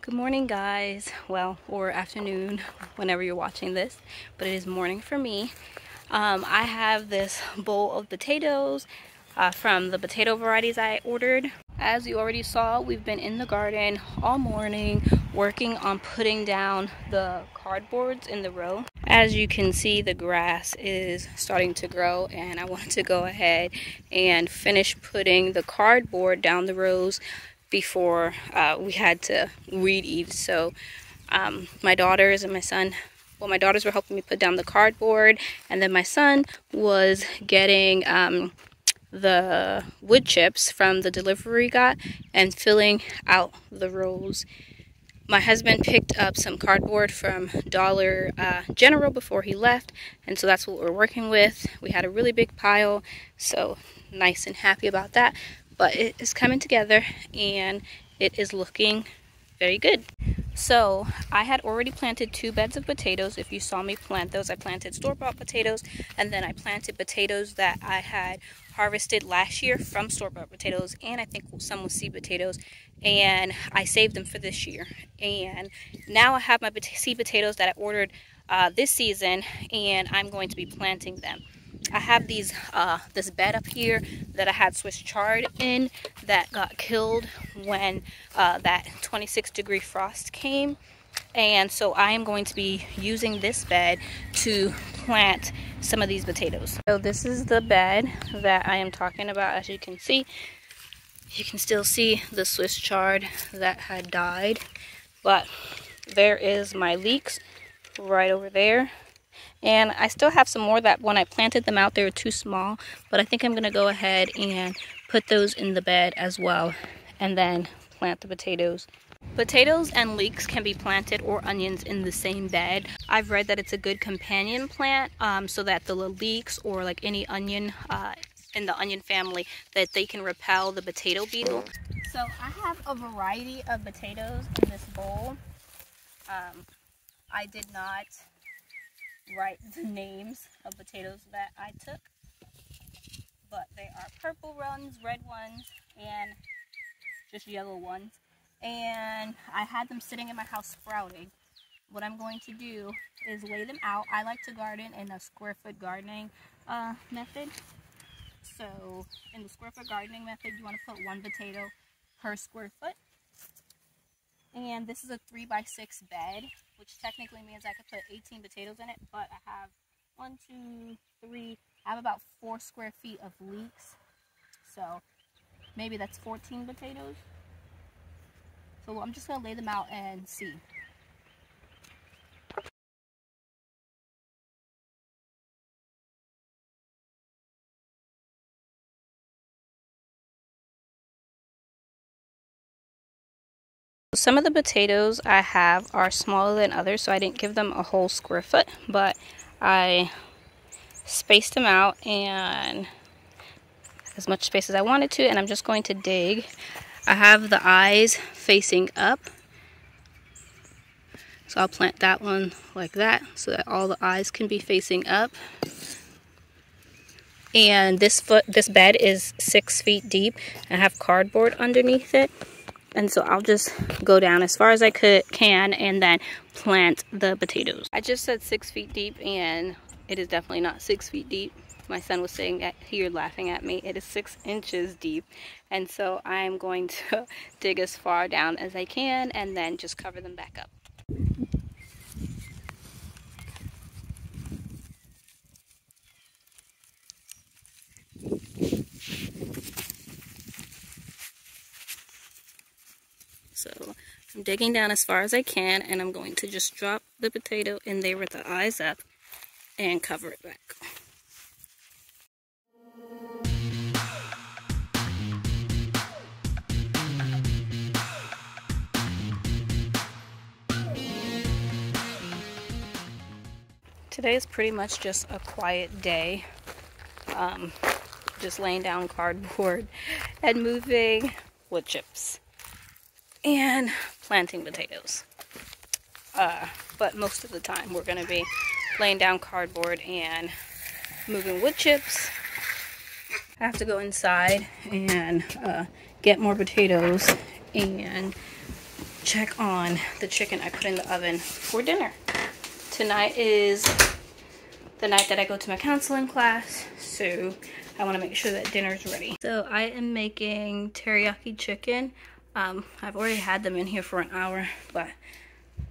Good morning, guys. Well, or afternoon, whenever you're watching this, but it is morning for me. I have this bowl of potatoes from the potato varieties I ordered. As you already saw, we've been in the garden all morning working on putting down the cardboards in the row. As you can see, the grass is starting to grow, and I wanted to go ahead and finish putting the cardboard down the rows before we had to weed eat. So my daughters and my son, well, my daughters were helping me put down the cardboard, and then my son was getting the wood chips from the delivery we got and filling out the rows. My husband picked up some cardboard from Dollar General before he left, and so that's what we're working with. We had a really big pile, so nice and happy about that. But it is coming together and it is looking very good. So I had already planted 2 beds of potatoes. If you saw me plant those, I planted store-bought potatoes, and then I planted potatoes that I had harvested last year from store-bought potatoes, and I think some was seed potatoes, and I saved them for this year. And now I have my seed potatoes that I ordered this season, and I'm going to be planting them. I have these this bed up here that I had Swiss chard in that got killed when that 26-degree frost came, and so I am going to be using this bed to plant some of these potatoes. So this is the bed that I am talking about. As you can see, you can still see the Swiss chard that had died, but there is my leeks right over there. And I still have some more that when I planted them out, they were too small, but I think I'm going to go ahead and put those in the bed as well, and then plant the potatoes. Potatoes and leeks can be planted, or onions, in the same bed. I've read that it's a good companion plant, so that the leeks or like any onion in the onion family, that they can repel the potato beetle. So I have a variety of potatoes in this bowl. I did not write the names of potatoes that I took, but they are purple ones, red ones, and just yellow ones, and I had them sitting in my house sprouting. What I'm going to do is lay them out. I like to garden in a square foot gardening method. So in the square foot gardening method, you want to put 1 potato per square foot. And this is a 3x6 bed, which technically means I could put 18 potatoes in it, but I have 1, 2, 3, I have about 4 square feet of leeks. So maybe that's 14 potatoes. So I'm just going to lay them out and see. Some of the potatoes I have are smaller than others, so I didn't give them a whole square foot, but I spaced them out and as much space as I wanted to, and I'm just going to dig. I have the eyes facing up, so I'll plant that one like that so that all the eyes can be facing up. And this bed is 6 feet deep, and I have cardboard underneath it. And so I'll just go down as far as I can and then plant the potatoes. I just said 6 feet deep, and it is definitely not 6 feet deep. My son was saying that here, laughing at me. It is 6 inches deep. And so I'm going to dig as far down as I can and then just cover them back up. So I'm digging down as far as I can, and I'm going to just drop the potato in there with the eyes up and cover it back. Today is pretty much just a quiet day. Just laying down cardboard and moving wood chips and planting potatoes. But most of the time we're going to be laying down cardboard and moving wood chips. I have to go inside and get more potatoes and check on the chicken I put in the oven for dinner. Tonight is the night that I go to my counseling class, so I want to make sure that dinner's ready. So I am making teriyaki chicken. I've already had them in here for an hour, but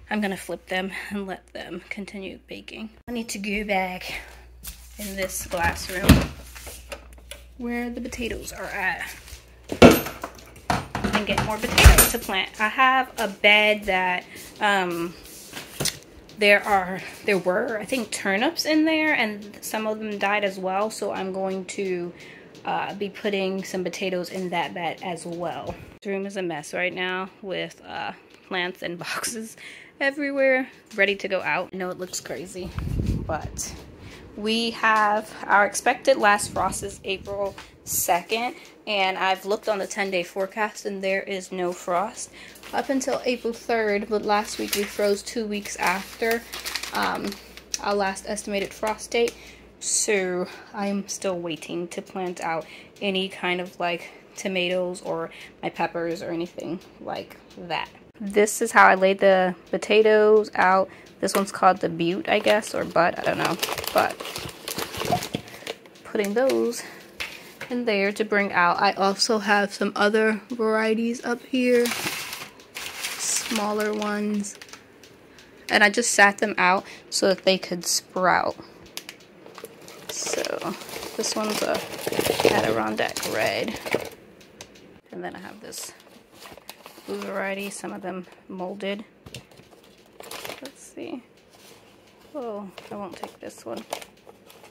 I'm gonna flip them and let them continue baking. I need to go back in this glass room where the potatoes are at and get more potatoes to plant. I have a bed that there were I think turnips in there, and some of them died as well, so I'm going to be putting some potatoes in that bed as well. This room is a mess right now with plants and boxes everywhere ready to go out. I know it looks crazy, but we have our expected last frost is April 2nd, and I've looked on the 10-day forecast and there is no frost up until April 3rd, but last week we froze 2 weeks after our last estimated frost date, so I'm still waiting to plant out any kind of like tomatoes or my peppers or anything like that. This is how I laid the potatoes out. This one's called the butte, I guess, or butt, I don't know, but putting those in there to bring out. I also have some other varieties up here, smaller ones, and I just sat them out so that they could sprout. So this one's a Adirondack red, and then I have this blue variety, some of them molded. Let's see. Oh, I won't take this one.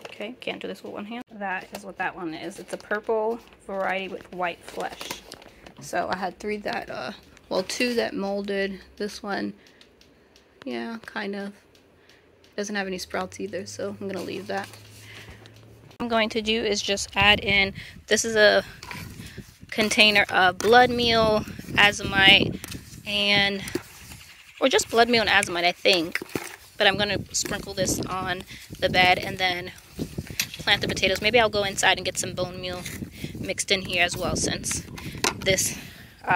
Okay, can't do this with one hand. That is what that one is. It's a purple variety with white flesh. So I had three that, well, two that molded. This one, yeah, kind of. Doesn't have any sprouts either, so I'm gonna leave that. What I'm going to do is just add in, this is a container of blood meal, Azomite, and, or just blood meal and Azomite, I think. But I'm gonna sprinkle this on the bed and then plant the potatoes. Maybe I'll go inside and get some bone meal mixed in here as well, since this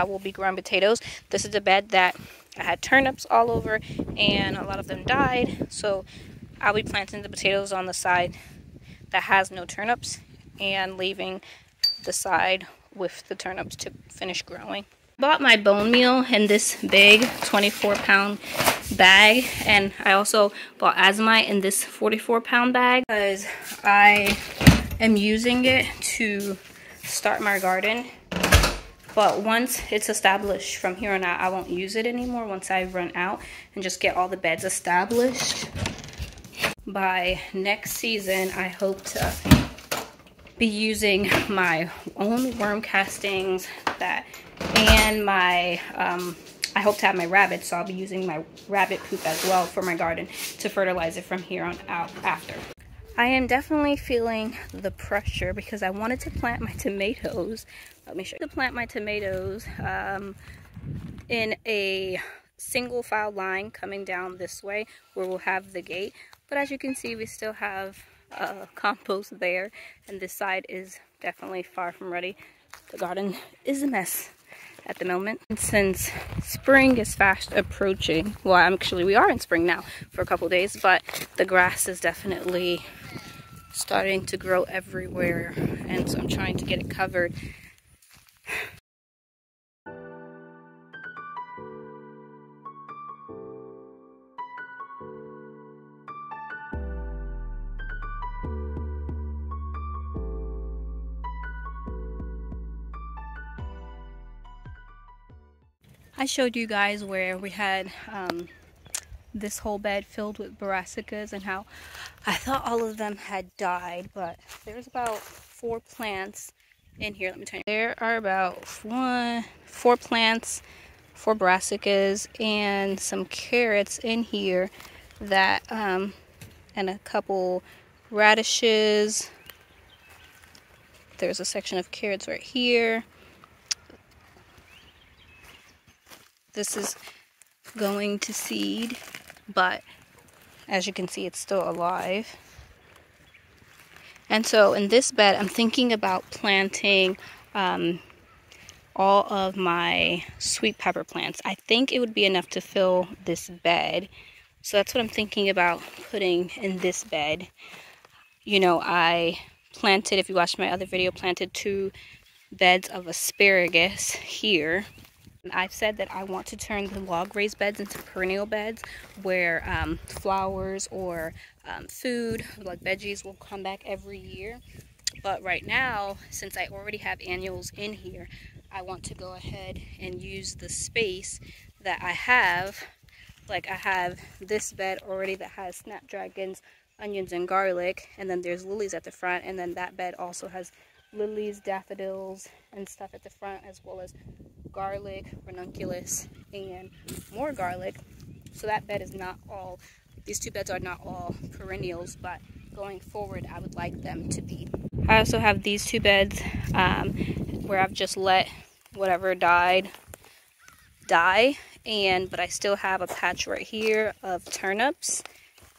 will be growing potatoes. This is the bed that I had turnips all over and a lot of them died, so I'll be planting the potatoes on the side that has no turnips and leaving the side with the turnips to finish growing. Bought my bone meal in this big 24-pound bag, and I also bought Azomite in this 44-pound bag because I am using it to start my garden. But once it's established from here on out, I won't use it anymore once I run out and just get all the beds established. By next season, I hope to be using my own worm castings and my I hope to have my rabbits, so I'll be using my rabbit poop as well for my garden to fertilize it from here on out after. I am definitely feeling the pressure because I wanted to plant my tomatoes. Let me show you. To plant my tomatoes in a single file line coming down this way where we'll have the gate. But as you can see, we still have compost there, and this side is definitely far from ready. The garden is a mess at the moment. And since spring is fast approaching, well, actually we are in spring now for a couple days, but the grass is definitely starting to grow everywhere, and so I'm trying to get it covered. I showed you guys where we had this whole bed filled with brassicas and how I thought all of them had died, but there's about 4 plants in here. Let me tell you. There are about 4 plants, 4 brassicas, and some carrots in here that, and a couple radishes. There's a section of carrots right here. This is going to seed, but as you can see, it's still alive. And so in this bed, I'm thinking about planting all of my sweet pepper plants. I think it would be enough to fill this bed. So that's what I'm thinking about putting in this bed. You know, I planted, if you watched my other video, planted 2 beds of asparagus here. I've said that I want to turn the log raised beds into perennial beds where flowers or food, like veggies, will come back every year. But right now, since I already have annuals in here, I want to go ahead and use the space that I have. Like, I have this bed already that has snapdragons, onions, and garlic, and then there's lilies at the front, and then that bed also has lilies, daffodils, and stuff at the front, as well as garlic, ranunculus, and more garlic. So that bed is not all, these 2 beds are not all perennials, but going forward I would like them to be. I also have these 2 beds where I've just let whatever died die, but I still have a patch right here of turnips.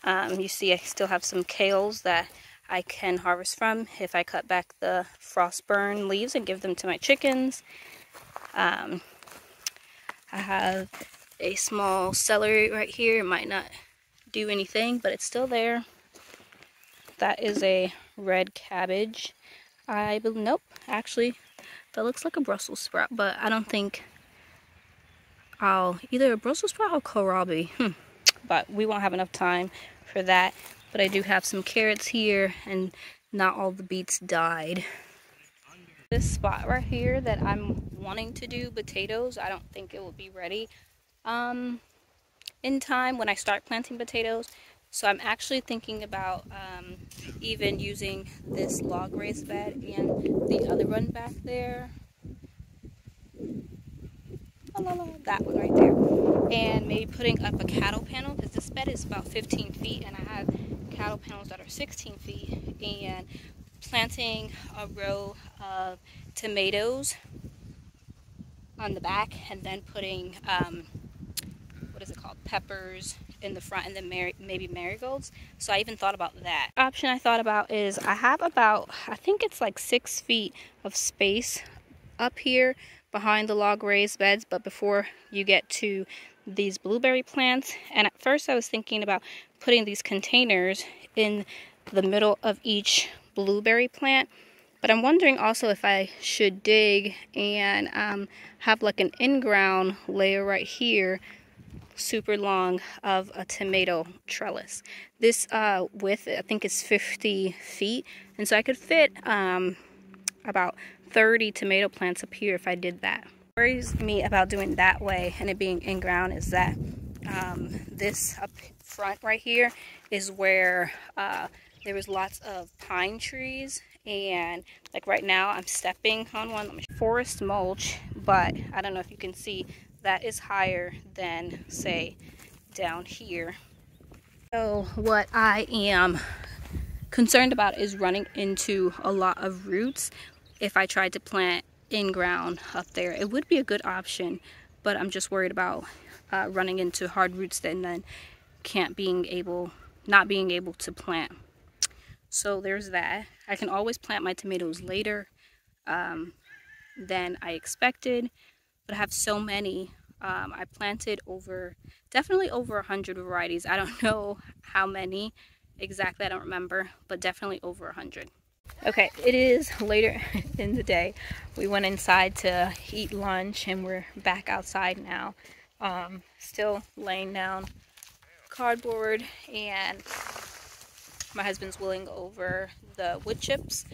You see I still have some kales that I can harvest from if I cut back the frostburn leaves and give them to my chickens. I have a small celery right here. It might not do anything, but it's still there. That is a red cabbage. Nope, actually, that looks like a Brussels sprout, but I don't think either a Brussels sprout or kohlrabi. But we won't have enough time for that. But I do have some carrots here, and not all the beets died. This spot right here that I'm wanting to do potatoes, I don't think it will be ready in time when I start planting potatoes. So I'm actually thinking about even using this log raised bed and the other one back there. That one right there. And maybe putting up a cattle panel, because this bed is about 15 feet and I have cattle panels that are 16 feet. And planting a row of tomatoes on the back, and then putting what is it called, peppers in the front, and then maybe marigolds. So I even thought about that. Option I thought about is I have about, I think it's like 6 feet of space up here behind the log raised beds, but before you get to these blueberry plants. And at first I was thinking about putting these containers in the middle of each blueberry plant, but I'm wondering also if I should dig and have like an in-ground layer right here, super long, of a tomato trellis. This width I think is 50 feet, and so I could fit about 30 tomato plants up here if I did that. What worries me about doing that way and it being in ground is that this up front right here is where there was lots of pine trees, and like right now I'm stepping on one. Forest mulch, but I don't know if you can see, that is higher than, say, down here. So what I am concerned about is running into a lot of roots. If I tried to plant in ground up there, it would be a good option, but I'm just worried about running into hard roots and then not being able to plant. So there's that. I can always plant my tomatoes later than I expected, but I have so many. I planted definitely over 100 varieties. I don't know how many exactly, I don't remember, but definitely over 100. Okay, it is later in the day. We went inside to eat lunch and we're back outside now. Still laying down cardboard, and my husband's willing over the wood chips.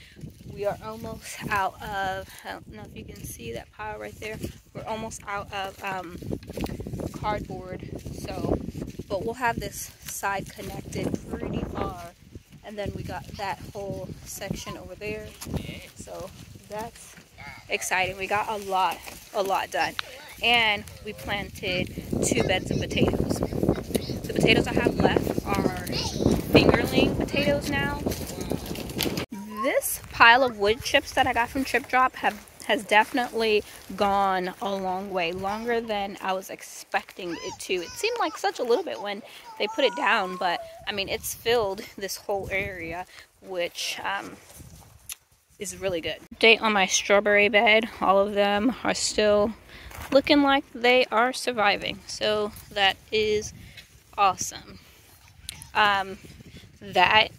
We are almost out of, I don't know if you can see that pile right there. We're almost out of cardboard, so, but we'll have this side connected pretty far. And then we got that whole section over there. So that's exciting. We got a lot done. And we planted 2 beds of potatoes. The potatoes I have left are fingerling potatoes now. This pile of wood chips that I got from Chipdrop has definitely gone a long way, longer than I was expecting it to. It seemed like such a little bit when they put it down, but I mean, it's filled this whole area, which is really good. Update on my strawberry bed. All of them are still looking like they are surviving. So that is awesome. That,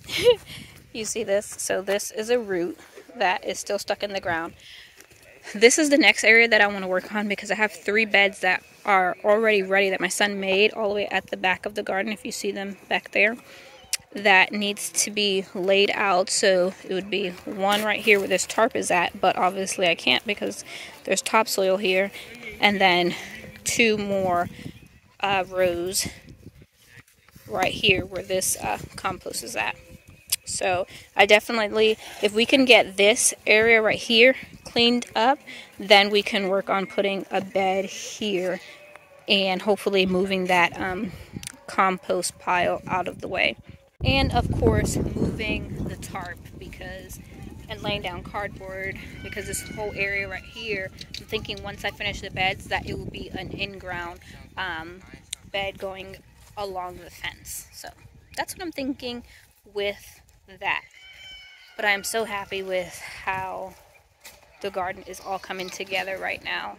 you see this? So this is a root that is still stuck in the ground. This is the next area that I want to work on because I have 3 beds that are already ready that my son made all the way at the back of the garden, if you see them back there. That needs to be laid out, so it would be one right here where this tarp is at, but obviously I can't because there's topsoil here, and then 2 more rows right here where this compost is at. So I definitely, if we can get this area right here cleaned up, then we can work on putting a bed here and hopefully moving that compost pile out of the way. And of course moving the tarp and laying down cardboard, because this whole area right here, I'm thinking once I finish the beds that it will be an in-ground bed going along the fence. So that's what I'm thinking with that. But I'm so happy with how the garden is all coming together right now.